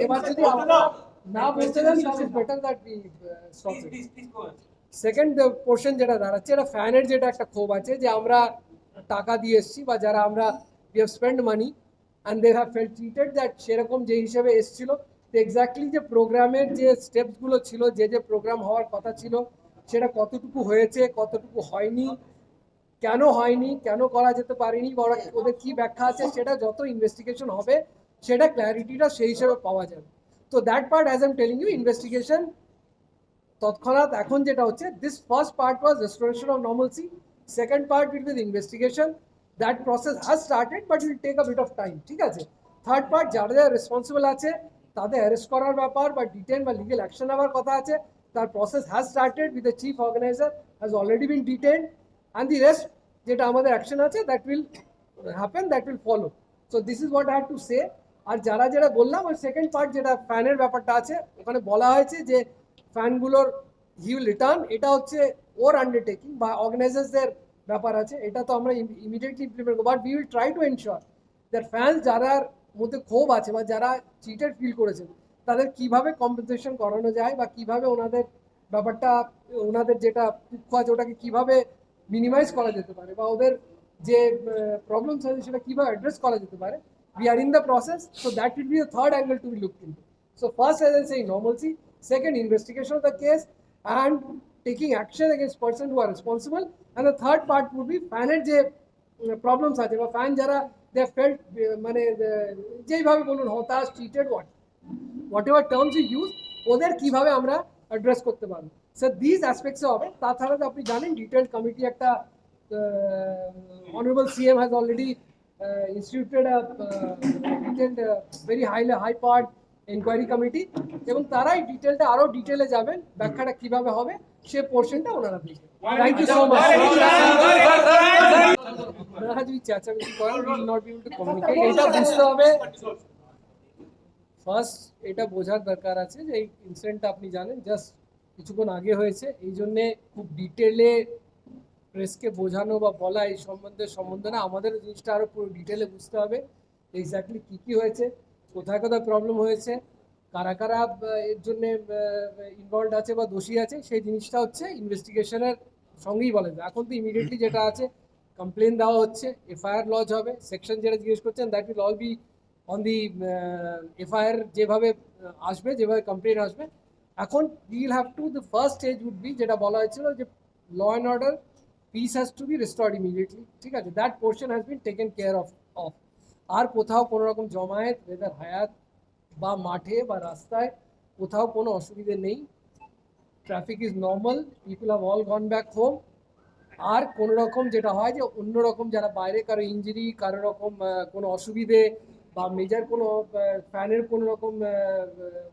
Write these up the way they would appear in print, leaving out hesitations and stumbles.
এবার যদি না বলতে দেন তাহলে better that we stop it. Second portion যেটা দাঁড়াচ্ছে, এটা ফ্যানের যেটা একটা ক্ষোভ আছে যে আমরা টাকা দিয়ে এসেছি বা যারা আমরা we have spend money and they have felt treated that সেরকম যে হিসেবে এসেছিল এক্স্যাক্টলি যে প্রোগ্রামের যে স্টেপসগুলো ছিল, যে প্রোগ্রাম হওয়ার কথা ছিল সেটা কতটুকু হয়েছে, কতটুকু হয়নি, কেন হয়নি, কেন করা যেতে পারেনি, বা ওদের কি ব্যাখ্যা আছে, সেটা যত ইনভেস্টিগেশন হবে সেটা ক্ল্যারিটিটা সেই হিসেবে পাওয়া যাবে। তো that part as I am telling you, investigation তৎক্ষণাৎ এখন যেটা হচ্ছে, this first part was restoration of normalcy, second part will be investigation, that process has started but will take a bit of time, ঠিক আছে। Third part যারা যারা responsible আছে তাদের অ্যারেস্ট করার ব্যাপার বা ডিটেন বা লিগেল অ্যাকশন নেওয়ার কথা আছে, তার process has started with the chief organizer has already been detain and the rest যেটা আমাদের অ্যাকশন আছে that will happen, that will follow. So this is what I have to say. আর যারা যারা বললাম, ওই সেকেন্ড পার্ট যেটা ফ্যানের ব্যাপারটা আছে, ওখানে বলা হয়েছে যে ফ্যানগুলোর হি উইল রিটার্ন, এটা হচ্ছে ওর আন্ডারটেকিং বা অর্গানাইজার্সদের ব্যাপার আছে, এটা তো আমরা ইমিডিয়েটলি ইমপ্লিমেন্ট করবো। But we will try to ensure that fans যারার মধ্যে ক্ষোভ আছে বা যারা চিটেড ফিল করেছেন তাদের কিভাবে কম্পেনসেশন করানো যায় বা কিভাবে ওনাদের ব্যাপারটা, ওনাদের যেটা দুঃখ আছে ওটাকে কিভাবে মিনিমাইজ করা যেতে পারে বা ওদের যে প্রবলেমস আছে সেটা কিভাবে অ্যাড্রেস করা যেতে পারে। We are in the process, so that will be the third angle to be looked into. So first, as I say, normalcy; second, investigation of the case and taking action against persons who are responsible, and the third part would be faner je problems আছে বা fan যারা they felt মানে যেইভাবে বলুন হতাশ, cheated, whatever terms you use, ওদের কিভাবে আমরা অ্যাড্রেস করতে পারবো। স্যার দিস অ্যাসপেক্টসে হবে। তাছাড়া তো আপনি জানেন ডিটেলড কমিটি একটা honourable CM has already instituted a detailed very high powered inquiry committee, এবং তারাই ডিটেলটা আরো ডিটেলে যাবেন, ব্যাখ্যাটা কিভাবে হবে সে পোর্শনটা ওনারা দেখবেন। Thank you so much. আপনারা যদি চেঁচামেচি করেন will not be able to communicate, এটা বুঝতে হবে। ফার্স্ট এটা বোঝার দরকার আছে যে এই ইনসিডেন্টটা আপনি জানেন জাস্ট কিছুক্ষণ আগে হয়েছে, এই জন্যে খুব ডিটেলে প্রেসকে বোঝানো বা বলা এই সম্বন্ধে না, আমাদের জিনিসটা আরও পুরো ডিটেলে বুঝতে হবে এক্স্যাক্টলি কী কী হয়েছে, কোথায় কোথায় প্রবলেম হয়েছে, কারা কারা এর জন্যে ইনভলভ আছে বা দোষী আছে, সেই জিনিসটা হচ্ছে ইনভেস্টিগেশনের সঙ্গেই বলা যায়। এখন তো ইমিডিয়েটলি যেটা আছে কমপ্লেন দেওয়া হচ্ছে, এফআইআর লজ হবে, সেকশন যেটা জিজ্ঞেস করছেন that will all be on the FIR যেভাবে আসবে, যেভাবে কমপ্লেন আসবে। এখন will have to the first stage would be যেটা বলা হয়েছিল যে law and order, peace has to be restored immediately, ঠিক আছে, that portion has been taken care of. আর কোথাও কোনো রকম জমায়েত ওয়েদার হায়াত বা মাঠে বা রাস্তায় কোথাও কোনো অসুবিধে নেই, traffic is normal, people have all gone back home. আর কোনো রকম যেটা হয় যে অন্য রকম যারা বাইরে কারো ইঞ্জুরি, কারো রকম কোনো অসুবিধে বা মেজর কোনো ফ্যানের কোনো রকম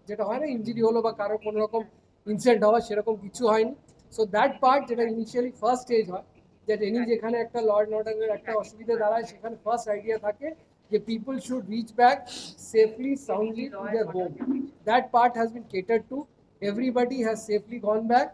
যেটা হয় না ইঞ্জুরি হলো বা কারো কোনো রকম ইনসিডেন্ট হওয়া, সেরকম কিছু হয়নি। সো দ্যাট পার্ট যেটা ইনিশিয়ালি ফার্স্ট স্টেজ হয়, দ্যাট এনি যেখানে একটা ল অ্যান্ড অর্ডারের একটা অসুবিধা দাঁড়ায় সেখানে ফার্স্ট আইডিয়া থাকে যে people should reach back safely soundly to their home. That part has been catered to, everybody has safely gone back.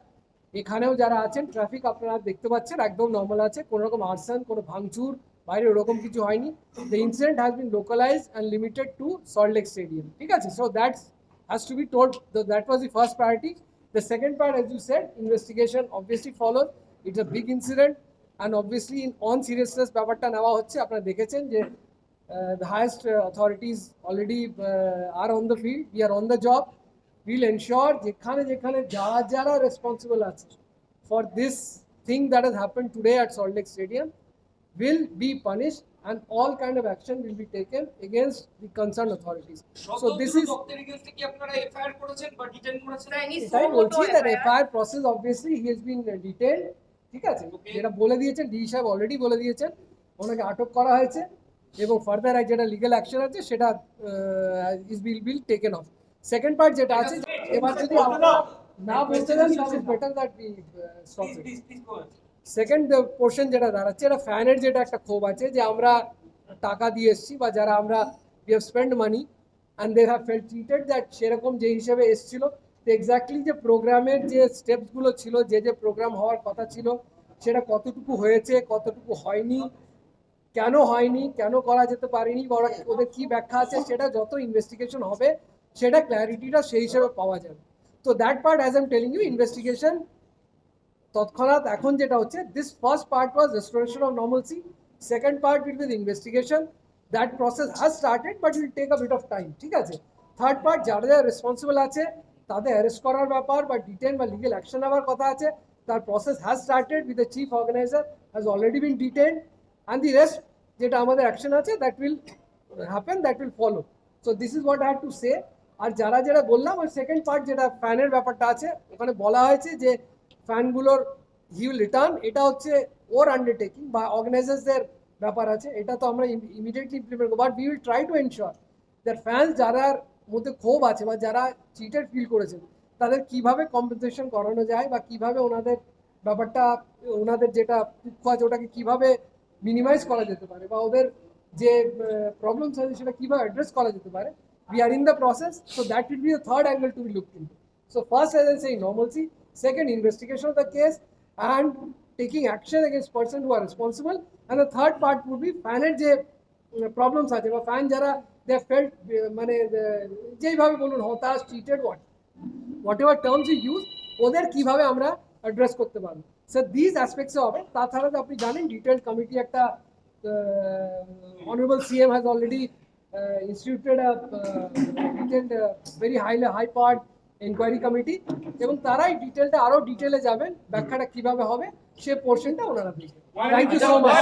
এখানেও যারা আছেন ট্রাফিক আপনারা দেখতে পাচ্ছেন একদম নর্মাল আছে, কোনো রকম আর্সন, কোনো ভাঙচুর বাইরে ওরকম কিছু হয়নি। The incident has been localise and limited to salt lake stadium, ঠিক আছে। So that's has to be told, that was the first priority. The second part, as you said, investigation obviously follows. It's a big incident, and obviously in on seriousness ব্যাপারটা নেওয়া হচ্ছে। আপনারা দেখেছেন যে the highest authorities already are on the field. We are on the job. We'll ensure যেখানে যেখানে যারা যারা responsible আছে for this thing that has happened today at Salt Lake Stadium will be punished, and all kind of action will be taken against the concerned authorities. So this is এটাই বলছি, that FIR process obviously he has been detailed, ঠিক আছে, যেটা বলে দিয়েছেন D সাহেব already বলে দিয়েছেন, ওনাকে আটক করা হয়েছে এবং ফার্দার যেটা লিগ্যাল অ্যাকশন আছে সেটা will taken off. Second part যেটা আছে, এবার যদি না বলতে দেন তাহলে better that we stop it. Second portion যেটা দাঁড়াচ্ছে, এটা ফ্যানের যেটা একটা ক্ষোভ আছে যে আমরা টাকা দিয়ে এসেছি বা যারা আমরা we have spend money and they have felt treated that সেরকম যে হিসেবে এসেছিল এক্স্যাক্টলি যে প্রোগ্রামের যে স্টেপসগুলো ছিল, যে প্রোগ্রাম হওয়ার কথা ছিল সেটা কতটুকু হয়েছে, কতটুকু হয়নি, কেন হয়নি, কেন করা যেতে পারেনি, বা ওদের কি ব্যাখ্যা আছে সেটা যত ইনভেস্টিগেশন হবে সেটা ক্ল্যারিটিটা সেই হিসেবে পাওয়া যাবে। তো that part as I am telling you investigation তৎক্ষণাৎ এখন যেটা হচ্ছে, this first part was restoration of normalcy, second part will be investigation, that process has started but will take a bit of time, ঠিক আছে। Third part যারা যারা responsible আছে তাদের অ্যারেস্ট করার ব্যাপার বা ডিটেন বা লিগেল অ্যাকশন নেওয়ার কথা আছে, তার process has started with the chief organizer has already been detain, and the rest যেটা আমাদের অ্যাকশন আছে that will happen, that will follow. So this is what I have to say. আর যারা যারা বললাম, ওই সেকেন্ড পার্ট যেটা ফ্যানের ব্যাপারটা আছে, ওখানে বলা হয়েছে যে ফ্যানগুলোর হি উইল রিটার্ন, এটা হচ্ছে ওর আন্ডারটেকিং বা অর্গানাইজার্সদের ব্যাপার আছে, এটা তো আমরা ইমিডিয়েটলি ইমপ্লিমেন্ট করবো। But we will try to ensure that fans যারার মধ্যে ক্ষোভ আছে বা যারা চিটেড ফিল করেছেন তাদের কিভাবে কম্পেনসেশন করানো যায় বা কিভাবে ওনাদের ব্যাপারটা, ওনাদের যেটা দুঃখ আছে ওটাকে কিভাবে মিনিমাইজ করা যেতে পারে বা ওদের যে প্রবলেমস আছে সেটা কিভাবে অ্যাড্রেস করা যেতে পারে। We are in the process, so that will be the third angle to be looked into. So first, as I say, normalcy. Second, investigation of the case and taking action against person who are responsible. And the third part would be faনের যে problems আছে বা fan যারা they felt মানে যেইভাবে বলুন হতাশ, cheated, whatever terms you use, ওদের কিভাবে আমরা অ্যাড্রেস করতে পারবো। So these aspects হবে। তাছাড়া তো আপনি জানেন ডিটেইলড কমিটি একটা honorable CM has already instituted a detailed very high powered inquiry committee, এবং তারাই ডিটেলটা আরো ডিটেলে যাবেন, ব্যাখ্যাটা কিভাবে হবে সে পোর্শনটা ওনারা দেখবেন। Thank you so much.